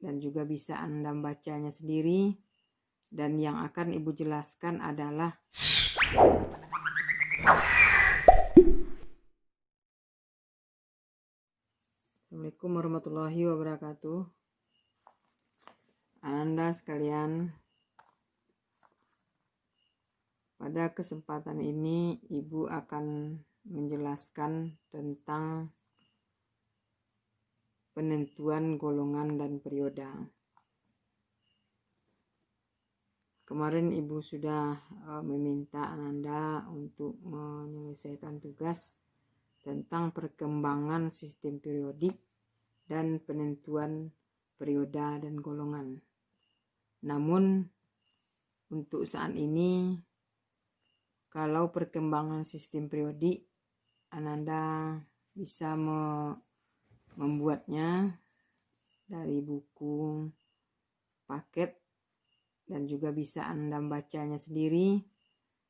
dan juga bisa Anda bacanya sendiri. Dan yang akan Ibu jelaskan adalah Assalamualaikum warahmatullahi wabarakatuh. Anda sekalian, pada kesempatan ini Ibu akan menjelaskan tentang penentuan golongan dan perioda. Kemarin Ibu sudah meminta Anda untuk menyelesaikan tugas tentang perkembangan sistem periodik dan penentuan perioda dan golongan. Namun untuk saat ini, kalau perkembangan sistem periodik, Anda bisa membuatnya dari buku paket dan juga bisa Anda bacanya sendiri.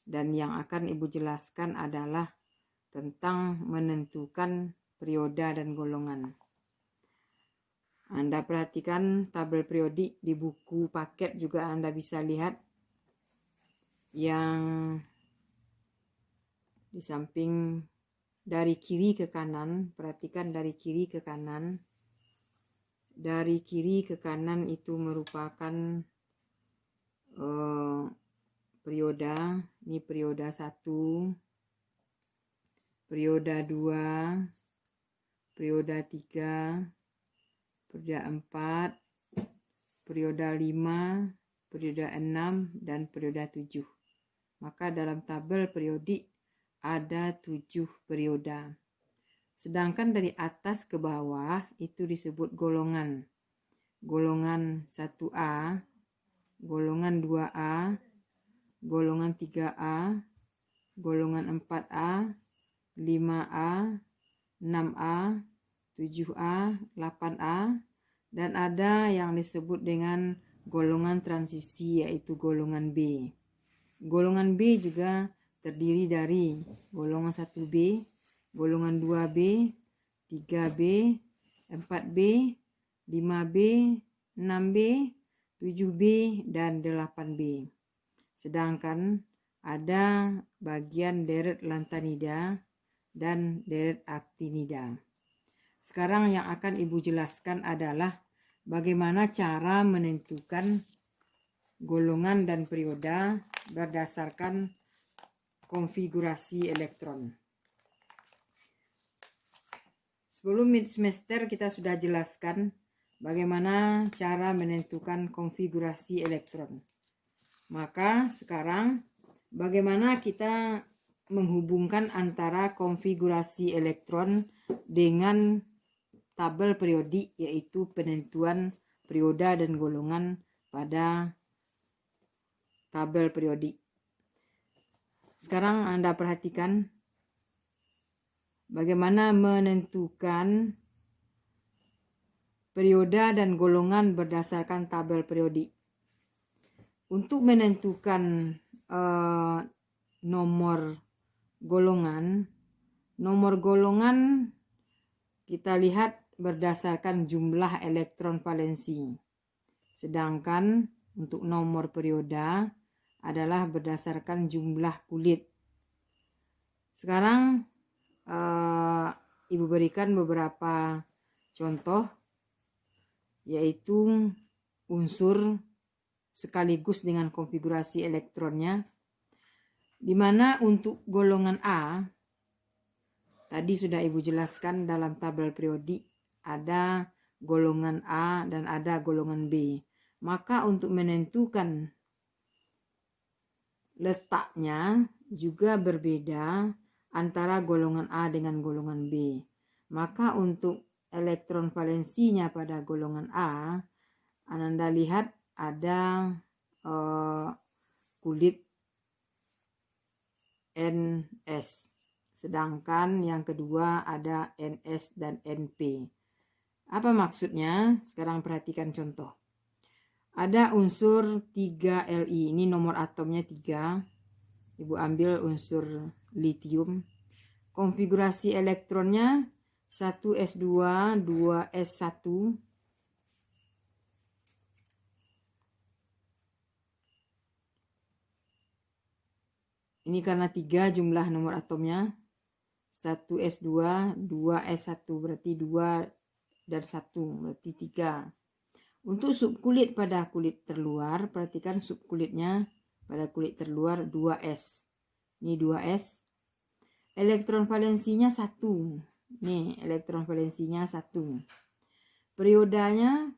Dan yang akan Ibu jelaskan adalah tentang menentukan perioda dan golongan. Anda perhatikan tabel periodik di buku paket juga Anda bisa lihat yang di samping dari kiri ke kanan. Perhatikan dari kiri ke kanan. Dari kiri ke kanan itu merupakan perioda. Ini perioda 1, perioda 2, perioda 3, perioda 4, perioda 5, perioda 6, dan perioda 7. Maka dalam tabel periodik ada 7 perioda. Sedangkan dari atas ke bawah itu disebut golongan. Golongan 1A, golongan 2A, golongan 3A, golongan 4A, 5A, 6A, 7A, 8A, dan ada yang disebut dengan golongan transisi, yaitu golongan B. Golongan B juga terdiri dari golongan 1B, golongan 2B, 3B, 4B, 5B, 6B, 7B, dan 8B. Sedangkan ada bagian deret lantanida dan deret aktinida. Sekarang yang akan Ibu jelaskan adalah bagaimana cara menentukan golongan dan perioda berdasarkan konfigurasi elektron. Sebelum mid semester kita sudah jelaskan bagaimana cara menentukan konfigurasi elektron. Maka sekarang bagaimana kita menghubungkan antara konfigurasi elektron dengan tabel periodik, yaitu penentuan perioda dan golongan pada tabel periodik. Sekarang Anda perhatikan bagaimana menentukan perioda dan golongan berdasarkan tabel periodik. Untuk menentukan nomor golongan kita lihat berdasarkan jumlah elektron valensi. Sedangkan untuk nomor perioda adalah berdasarkan jumlah kulit. Sekarang Ibu berikan beberapa contoh, yaitu unsur sekaligus dengan konfigurasi elektronnya, di mana untuk golongan A tadi sudah Ibu jelaskan dalam tabel periodik ada golongan A dan ada golongan B. Maka untuk menentukan letaknya juga berbeda antara golongan A dengan golongan B. Maka untuk elektron valensinya pada golongan A, Anda lihat ada kulit NS. Sedangkan yang kedua ada NS dan NP. Apa maksudnya? Sekarang perhatikan contoh. Ada unsur 3Li, ini nomor atomnya 3. Ibu ambil unsur litium. Konfigurasi elektronnya 1s2, 2s1. Ini karena 3 jumlah nomor atomnya. 1s2, 2s1 berarti 2 dan 1 berarti 3. Untuk subkulit pada kulit terluar, perhatikan subkulitnya pada kulit terluar 2s. Ini 2s. Elektron valensinya 1. Nih, elektron valensinya 1. Periodanya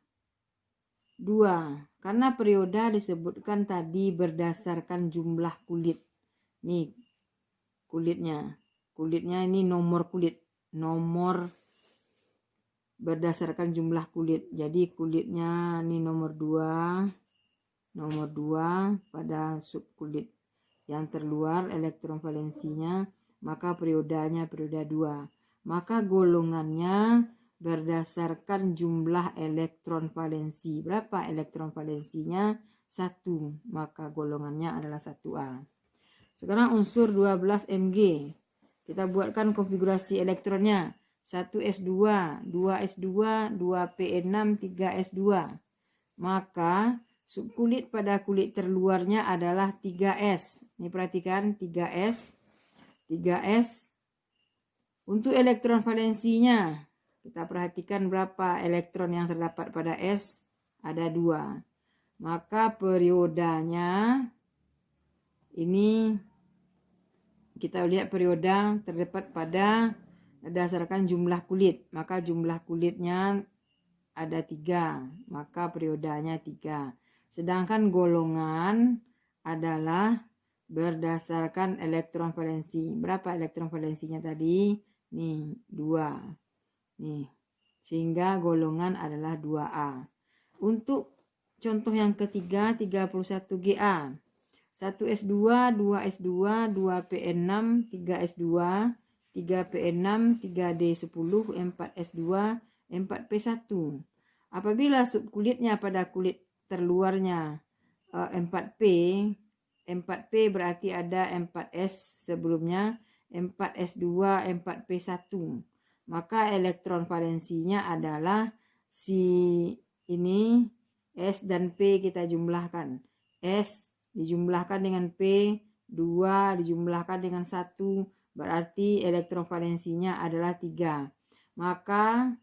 2. Karena perioda disebutkan tadi berdasarkan jumlah kulit. Nih, kulitnya. Kulitnya ini nomor kulit. Nomor berdasarkan jumlah kulit. Jadi kulitnya ini nomor 2. Nomor 2 pada subkulit yang terluar elektron valensinya, maka periodanya perioda 2. Maka golongannya berdasarkan jumlah elektron valensi. Berapa elektron valensinya? 1. Maka golongannya adalah 1A. Sekarang unsur 12 Mg. Kita buatkan konfigurasi elektronnya. 1s2, 2s2, 2p6, 3s2. Maka subkulit pada kulit terluarnya adalah 3s. Ini perhatikan 3s. 3s. Untuk elektron valensinya, kita perhatikan berapa elektron yang terdapat pada S. Ada 2. Maka periodanya ini kita lihat perioda terdapat pada berdasarkan jumlah kulit. Maka jumlah kulitnya ada 3. Maka periodanya 3. Sedangkan golongan adalah berdasarkan elektron valensi. Berapa elektron valensinya tadi? Nih, 2. Nih, sehingga golongan adalah 2A. Untuk contoh yang ketiga, 31 GA. 1s2, 2s2, 2p6, 3s2, 3p6, 3d10, 4s2, 4p1. Apabila subkulitnya pada kulit terluarnya 4p, 4p berarti ada 4s sebelumnya, 4s2, 4p1. Maka elektron valensinya adalah si ini S dan P kita jumlahkan. S dijumlahkan dengan P, 2 dijumlahkan dengan 1, berarti elektron valensinya adalah 3. Maka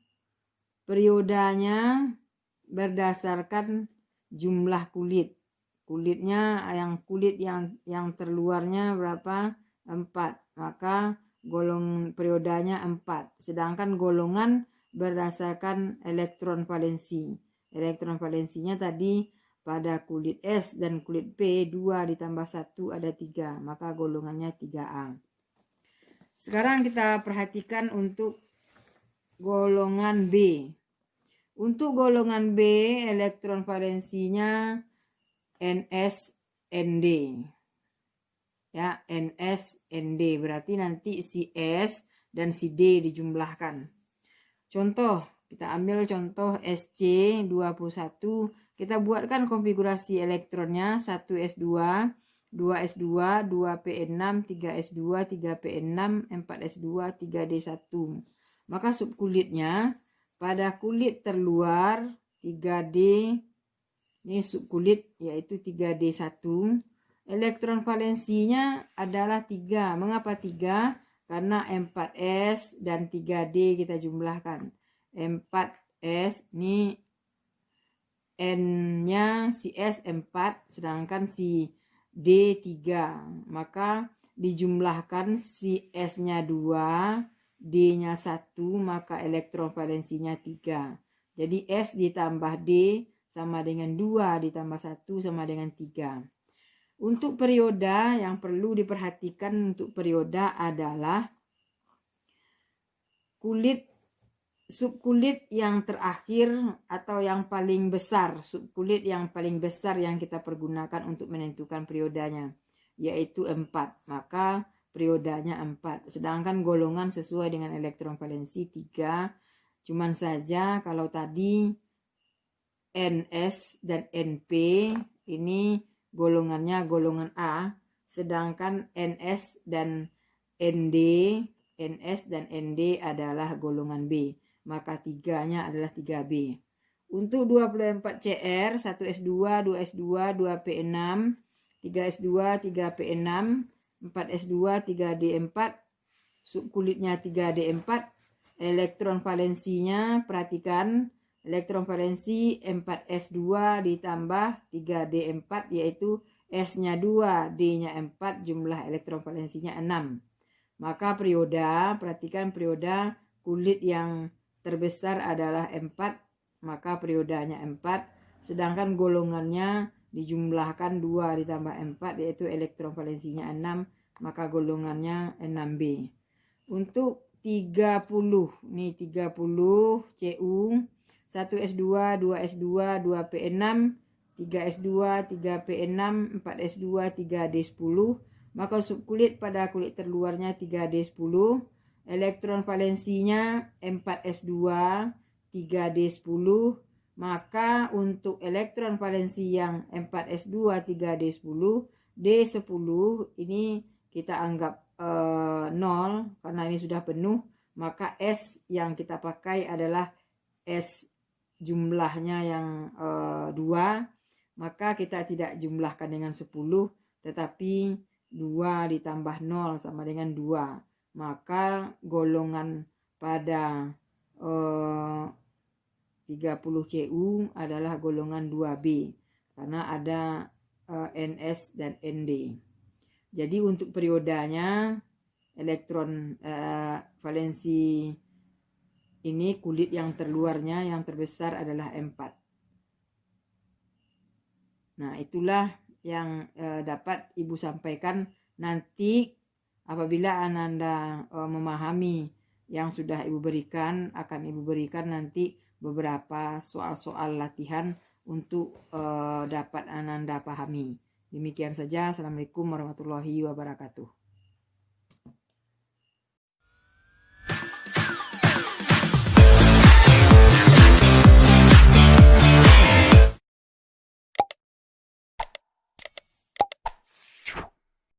periodanya berdasarkan jumlah kulit. Kulitnya kulit yang terluarnya berapa? 4. Maka periodanya 4. Sedangkan golongan berdasarkan elektron valensi. Elektron valensinya tadi pada kulit S dan kulit P 2 ditambah 1 ada 3. Maka golongannya 3A. Sekarang kita perhatikan untuk golongan B. Untuk golongan B elektron valensinya NS ND. Ya, NS ND berarti nanti si S dan si D dijumlahkan. Contoh, kita ambil contoh SC21. Kita buatkan konfigurasi elektronnya 1s2, 2s2, 2p6, 3s2, 3p6, 4s2, 3d1. Maka subkulitnya pada kulit terluar 3D, ini subkulit yaitu 3D1. Elektron valensinya adalah 3. Mengapa 3? Karena 4S dan 3D kita jumlahkan. 4S ini N-nya si S 4, sedangkan si D 3. Maka dijumlahkan si S-nya 2, D-nya 1, maka elektron valensinya 3. Jadi S ditambah D sama dengan 2 ditambah 1 sama dengan 3. Untuk perioda yang perlu diperhatikan untuk perioda adalah subkulit yang terakhir atau yang paling besar. Subkulit yang paling besar yang kita pergunakan untuk menentukan periodanya, yaitu 4. Maka periodanya 4. Sedangkan golongan sesuai dengan elektron valensi 3. Cuman saja kalau tadi NS dan NP ini golongannya golongan A, sedangkan NS dan NS dan ND adalah golongan B. Maka 3-nya adalah 3B. Untuk 24CR, 1S2, 2S2, 2P6, 3S2, 3P6, 4s2 3d4, subkulitnya 3d4, elektron valensinya perhatikan, elektron valensi 4s2 ditambah 3d4 yaitu S-nya 2, D-nya 4, jumlah elektron valensinya 6. Maka perioda, perhatikan perioda kulit yang terbesar adalah 4, maka periodanya 4, sedangkan golongannya dijumlahkan 2 ditambah 4 yaitu elektron valensinya 6, maka golongannya 6B. Untuk 30, nih 30 Cu, 1s2, 2s2, 2p6, 3s2, 3p6, 4s2, 3d10, maka subkulit pada kulit terluarnya 3d10, elektron valensinya 4s2, 3d10, maka untuk elektron valensi yang 4s2, 3d10, d10 ini kita anggap 0 karena ini sudah penuh, maka S yang kita pakai adalah S jumlahnya yang 2, maka kita tidak jumlahkan dengan 10, tetapi 2 ditambah 0 sama dengan 2. Maka golongan pada 30 Cu adalah golongan 2B, karena ada NS dan ND. Jadi untuk periodanya, elektron valensi ini kulit yang terluarnya yang terbesar adalah 4. Nah, itulah yang dapat Ibu sampaikan. Nanti apabila Ananda memahami yang sudah Ibu berikan, akan Ibu berikan nanti beberapa soal-soal latihan untuk dapat Ananda pahami. Demikian saja. Assalamualaikum warahmatullahi wabarakatuh.